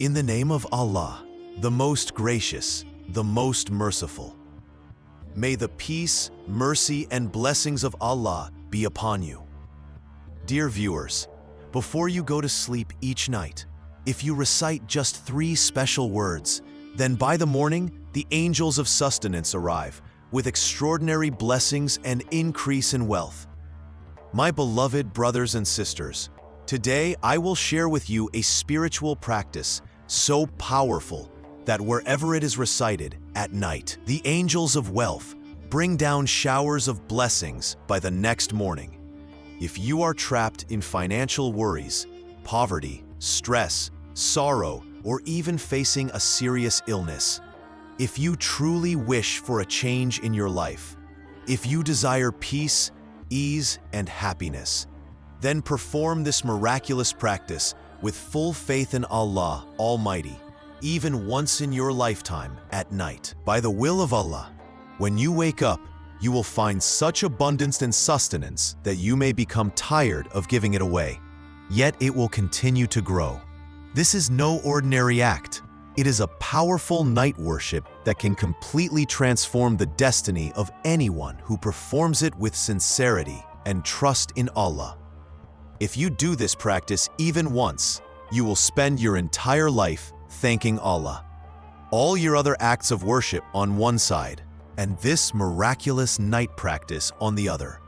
In the name of Allah, the most gracious, the most merciful. May the peace, mercy, and blessings of Allah be upon you. Dear viewers, before you go to sleep each night, if you recite just 3 special words, then by the morning, the angels of sustenance arrive with extraordinary blessings and increase in wealth. My beloved brothers and sisters, today I will share with you a spiritual practice so powerful that wherever it is recited at night, the angels of wealth bring down showers of blessings by the next morning. If you are trapped in financial worries, poverty, stress, sorrow, or even facing a serious illness, if you truly wish for a change in your life, if you desire peace, ease, and happiness, then perform this miraculous practice with full faith in Allah Almighty, even once in your lifetime at night. By the will of Allah, when you wake up, you will find such abundance and sustenance that you may become tired of giving it away, yet it will continue to grow. This is no ordinary act. It is a powerful night worship that can completely transform the destiny of anyone who performs it with sincerity and trust in Allah. If you do this practice even once, you will spend your entire life thanking Allah. All your other acts of worship on one side, and this miraculous night practice on the other.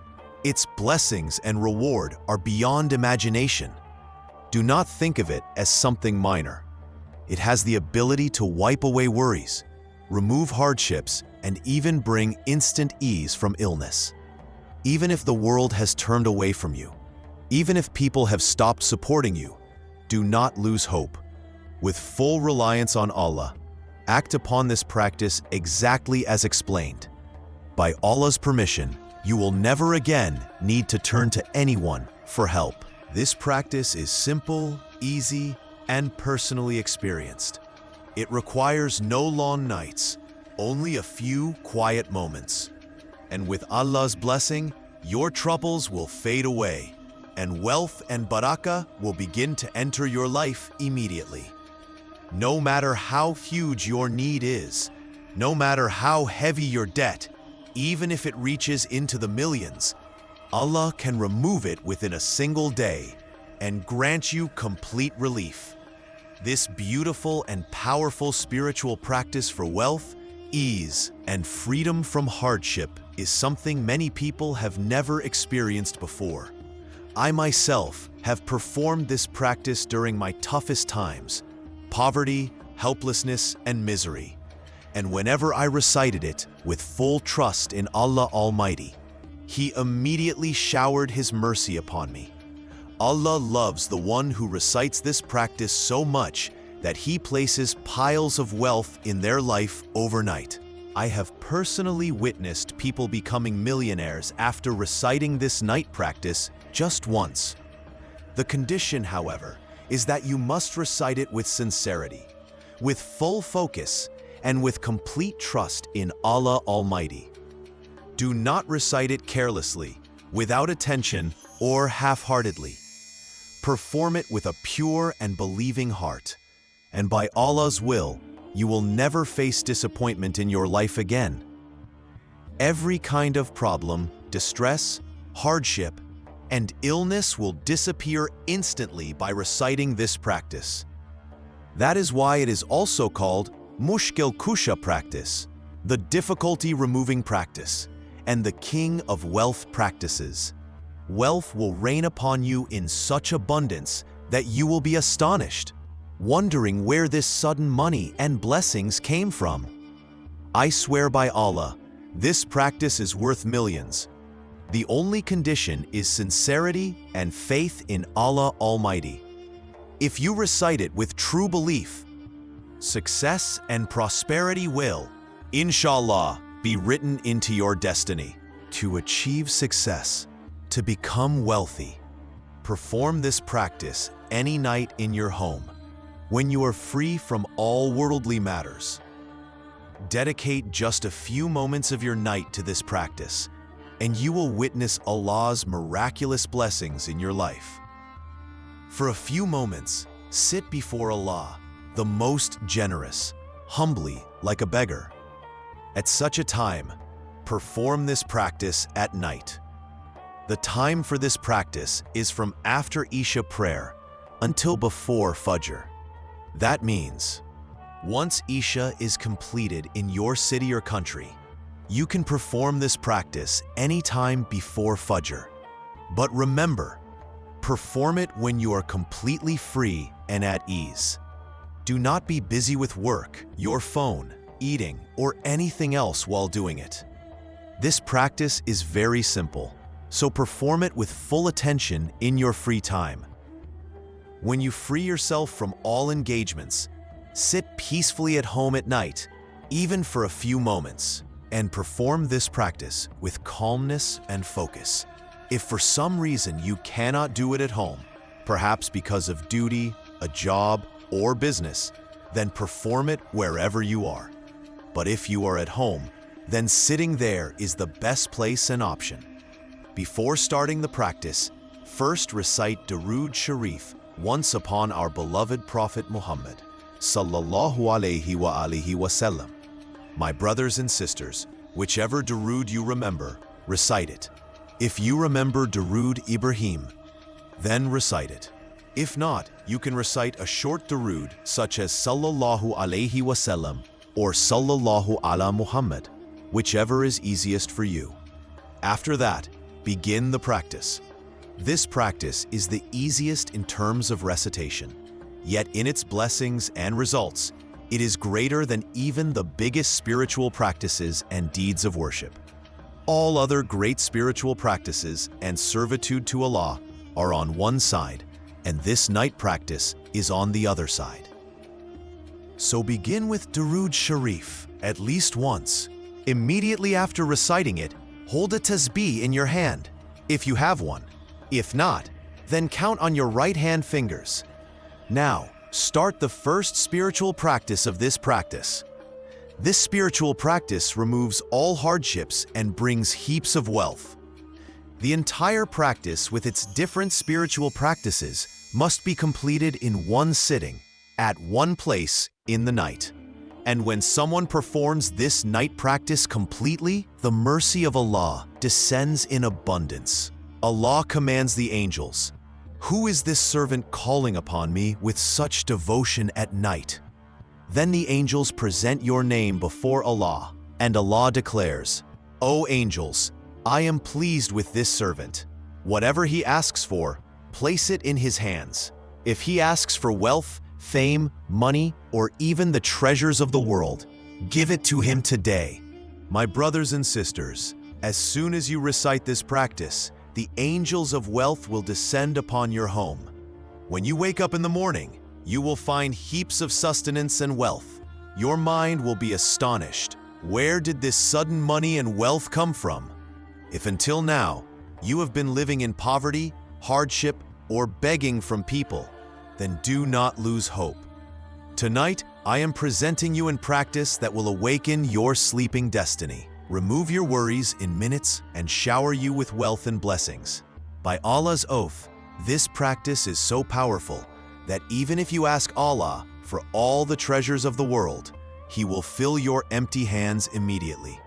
Its blessings and reward are beyond imagination. Do not think of it as something minor. It has the ability to wipe away worries, remove hardships, and even bring instant ease from illness. Even if the world has turned away from you, even if people have stopped supporting you, do not lose hope. With full reliance on Allah, act upon this practice exactly as explained. By Allah's permission, you will never again need to turn to anyone for help. This practice is simple, easy, and personally experienced. It requires no long nights, only a few quiet moments. And with Allah's blessing, your troubles will fade away, and wealth and barakah will begin to enter your life immediately. No matter how huge your need is, no matter how heavy your debt, even if it reaches into the millions, Allah can remove it within a single day and grant you complete relief. This beautiful and powerful spiritual practice for wealth, ease, and freedom from hardship is something many people have never experienced before. I myself have performed this practice during my toughest times, poverty, helplessness, and misery. And whenever I recited it with full trust in Allah Almighty, He immediately showered His mercy upon me. Allah loves the one who recites this practice so much that He places piles of wealth in their life overnight. I have personally witnessed people becoming millionaires after reciting this night practice just once. The condition, however, is that you must recite it with sincerity, with full focus, and with complete trust in Allah Almighty. Do not recite it carelessly, without attention, or half-heartedly. Perform it with a pure and believing heart, and by Allah's will, you will never face disappointment in your life again. Every kind of problem, distress, hardship, and illness will disappear instantly by reciting this practice. That is why it is also called Mushkil-Kusha Practice, the difficulty-removing practice, and the king of wealth practices. Wealth will rain upon you in such abundance that you will be astonished, wondering where this sudden money and blessings came from. I swear by Allah, this practice is worth millions. The only condition is sincerity and faith in Allah Almighty. If you recite it with true belief, success and prosperity will, inshallah, be written into your destiny. To achieve success, to become wealthy, perform this practice any night in your home, when you are free from all worldly matters. Dedicate just a few moments of your night to this practice, and you will witness Allah's miraculous blessings in your life. For a few moments, sit before Allah the most generous, humbly like a beggar. At such a time, perform this practice at night. The time for this practice is from after Isha prayer until before Fajr. That means, once Isha is completed in your city or country, you can perform this practice anytime before Fajr. But remember, perform it when you are completely free and at ease. Do not be busy with work, your phone, eating, or anything else while doing it. This practice is very simple, so perform it with full attention in your free time. When you free yourself from all engagements, sit peacefully at home at night, even for a few moments, and perform this practice with calmness and focus. If for some reason you cannot do it at home, perhaps because of duty, a job, or business, then perform it wherever you are. But if you are at home, then sitting there is the best place and option. Before starting the practice, first recite Durood Sharif once upon our beloved Prophet Muhammad, sallallahu alayhi wa alihi wasallam. My brothers and sisters, whichever Durood you remember, recite it. If you remember Durood Ibrahim, then recite it. If not, you can recite a short Durood such as Sallallahu Alaihi Wasallam or Sallallahu Ala Muhammad, whichever is easiest for you. After that, begin the practice. This practice is the easiest in terms of recitation, yet in its blessings and results, it is greater than even the biggest spiritual practices and deeds of worship. All other great spiritual practices and servitude to Allah are on one side, and this night practice is on the other side. So begin with Durood Sharif at least once. Immediately after reciting it, hold a tasbih in your hand, if you have one. If not, then count on your right hand fingers. Now, start the first spiritual practice of this practice. This spiritual practice removes all hardships and brings heaps of wealth. The entire practice with its different spiritual practices must be completed in one sitting, at one place in the night. And when someone performs this night practice completely, the mercy of Allah descends in abundance. Allah commands the angels, "Who is this servant calling upon me with such devotion at night?" Then the angels present your name before Allah, and Allah declares, "O angels, I am pleased with this servant. Whatever he asks for, place it in his hands. If he asks for wealth, fame, money, or even the treasures of the world, give it to him today." My brothers and sisters, as soon as you recite this practice, the angels of wealth will descend upon your home. When you wake up in the morning, you will find heaps of sustenance and wealth. Your mind will be astonished. Where did this sudden money and wealth come from? If until now, you have been living in poverty, hardship, or begging from people, then do not lose hope. Tonight, I am presenting you in practice that will awaken your sleeping destiny, remove your worries in minutes, and shower you with wealth and blessings. By Allah's oath, this practice is so powerful that even if you ask Allah for all the treasures of the world, He will fill your empty hands immediately.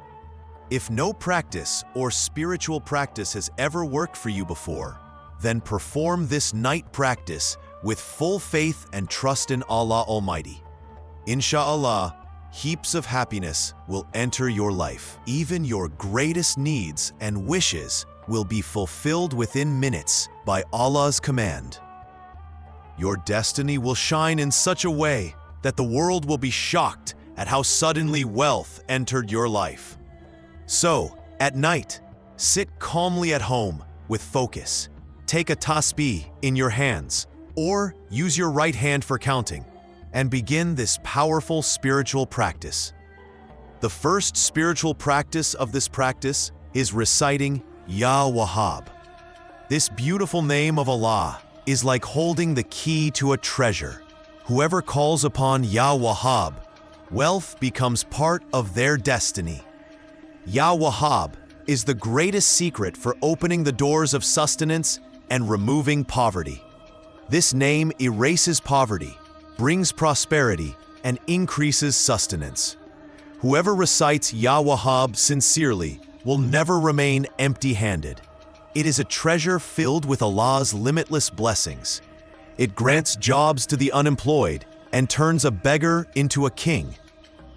If no practice or spiritual practice has ever worked for you before, then perform this night practice with full faith and trust in Allah Almighty. Insha'Allah, heaps of happiness will enter your life. Even your greatest needs and wishes will be fulfilled within minutes by Allah's command. Your destiny will shine in such a way that the world will be shocked at how suddenly wealth entered your life. So, at night, sit calmly at home with focus. Take a tasbih in your hands, or use your right hand for counting, and begin this powerful spiritual practice. The first spiritual practice of this practice is reciting Ya Wahhab. This beautiful name of Allah is like holding the key to a treasure. Whoever calls upon Ya Wahhab, wealth becomes part of their destiny. Ya Wahhab is the greatest secret for opening the doors of sustenance and removing poverty. This name erases poverty, brings prosperity, and increases sustenance. Whoever recites Ya Wahhab sincerely will never remain empty-handed. It is a treasure filled with Allah's limitless blessings. It grants jobs to the unemployed and turns a beggar into a king.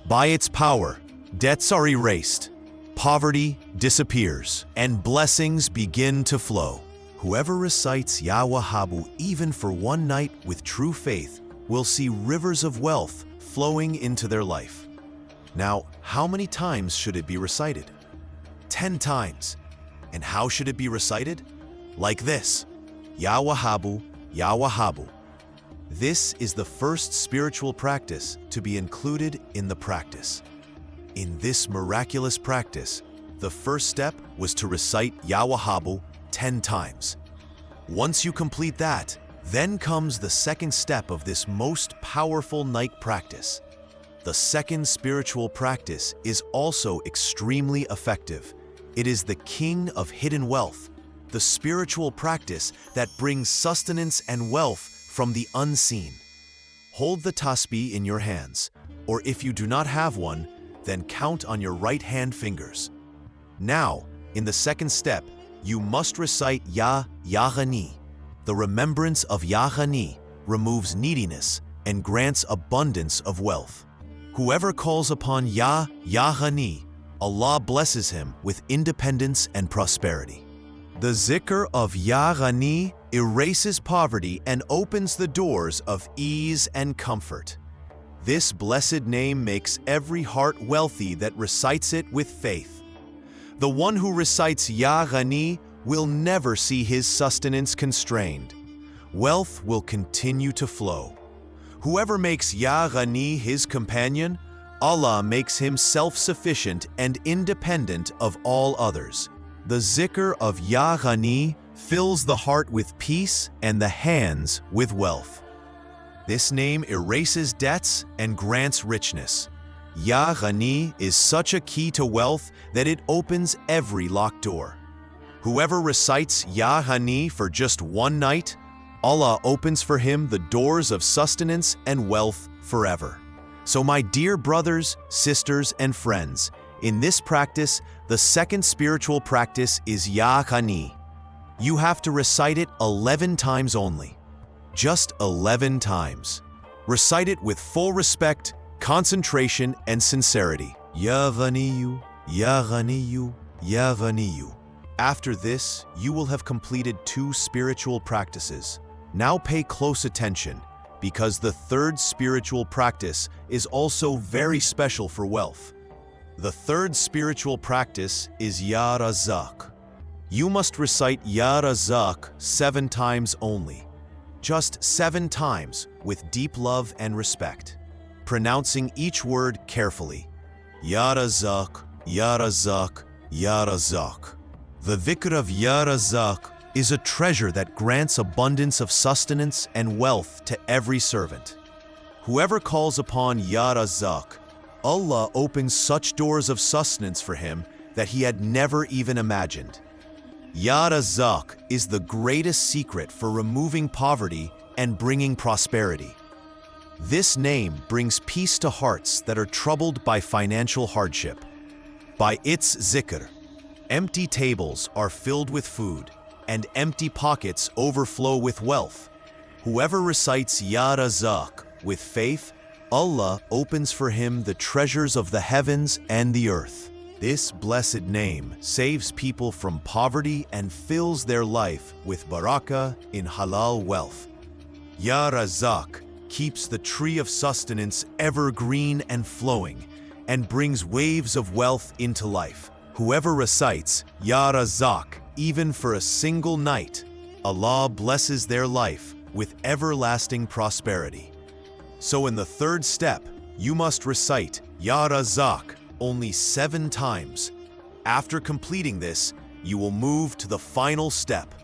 By its power, debts are erased, poverty disappears, and blessings begin to flow. Whoever recites Ya Wahhabu even for one night with true faith will see rivers of wealth flowing into their life. Now, how many times should it be recited? 10 times. And how should it be recited? Like this: Ya Wahhabu, Ya Wahhabu. This is the first spiritual practice to be included in the practice. In this miraculous practice, the first step was to recite Ya Wahhabu 10 times. Once you complete that, then comes the second step of this most powerful night practice. The second spiritual practice is also extremely effective. It is the king of hidden wealth, the spiritual practice that brings sustenance and wealth from the unseen. Hold the tasbih in your hands, or if you do not have one, then count on your right hand fingers. Now, in the second step, you must recite Ya Ghani. The remembrance of Ya Ghani removes neediness and grants abundance of wealth. Whoever calls upon Ya Ghani, Allah blesses him with independence and prosperity. The zikr of Ya Ghani erases poverty and opens the doors of ease and comfort. This blessed name makes every heart wealthy that recites it with faith. The one who recites Ya Ghani will never see his sustenance constrained. Wealth will continue to flow. Whoever makes Ya Ghani his companion, Allah makes him self-sufficient and independent of all others. The zikr of Ya Ghani fills the heart with peace and the hands with wealth. This name erases debts and grants richness. Ya Ghani is such a key to wealth that it opens every locked door. Whoever recites Ya Ghani for just one night, Allah opens for him the doors of sustenance and wealth forever. So my dear brothers, sisters, and friends, in this practice, the second spiritual practice is Ya Ghani. You have to recite it 11 times only. Just 11 times. Recite it with full respect, concentration, and sincerity. Ya Ghaniyu, Ya Ghaniyu, Ya Ghaniyu. After this, you will have completed 2 spiritual practices. Now pay close attention, because the third spiritual practice is also very special for wealth. The third spiritual practice is Ya Razak. You must recite Ya Razak 7 times only. Just 7 times with deep love and respect, pronouncing each word carefully. Ya Razak, Ya Razak, Ya Razak. The dhikr of Ya Razak is a treasure that grants abundance of sustenance and wealth to every servant. Whoever calls upon Ya Razak, Allah opens such doors of sustenance for him that he had never even imagined. Ya Razak is the greatest secret for removing poverty and bringing prosperity. This name brings peace to hearts that are troubled by financial hardship. By its zikr, empty tables are filled with food, and empty pockets overflow with wealth. Whoever recites Ya Razak with faith, Allah opens for him the treasures of the heavens and the earth. This blessed name saves people from poverty and fills their life with barakah in halal wealth. Ya Razak keeps the tree of sustenance ever green and flowing and brings waves of wealth into life. Whoever recites Ya Razak even for a single night, Allah blesses their life with everlasting prosperity. So in the third step, you must recite Ya Razak only 7 times. After completing this, you will move to the final step.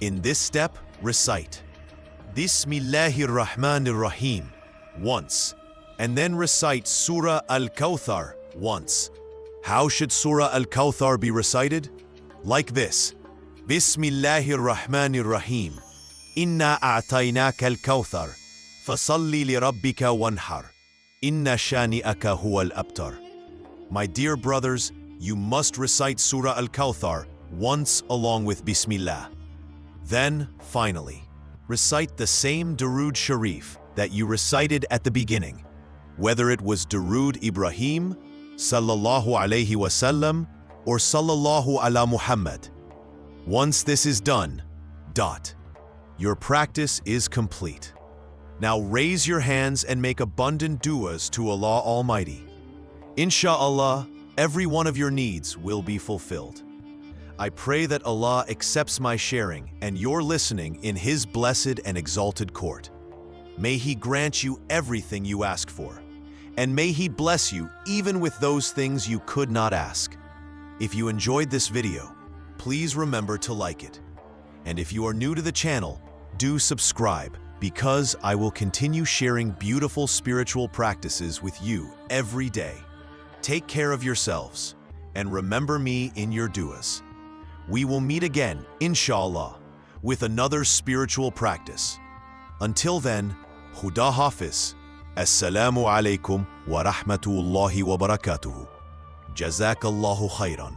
In this step, recite Bismillahir Rahmanir Rahim once, and then recite Surah Al-Kawthar once. How should Surah Al-Kawthar be recited? Like this: Bismillahir Rahmanir Rahim. Inna a'tainaka al-Kawthar. فَصَلِّ لِرَبِّكَ وَانْحَرْ إِنَّ شَانِئَكَ هُوَ الْأَبْتَرُ. My dear brothers, you must recite Surah Al-Kawthar once along with Bismillah. Then, finally, recite the same Durood Sharif that you recited at the beginning, whether it was Durood Ibrahim, Sallallahu Alaihi Wasallam, or Sallallahu Ala Muhammad. Once this is done, your practice is complete. Now raise your hands and make abundant du'as to Allah Almighty. Insha'Allah, every one of your needs will be fulfilled. I pray that Allah accepts my sharing and your listening in His blessed and exalted court. May He grant you everything you ask for, and may He bless you even with those things you could not ask. If you enjoyed this video, please remember to like it. And if you are new to the channel, do subscribe, because I will continue sharing beautiful spiritual practices with you every day. Take care of yourselves, and remember me in your du'as. We will meet again, inshallah, with another spiritual practice. Until then, Khuda Hafiz. Assalamu alaikum wa rahmatullahi wa barakatuhu. Jazakallahu khairan.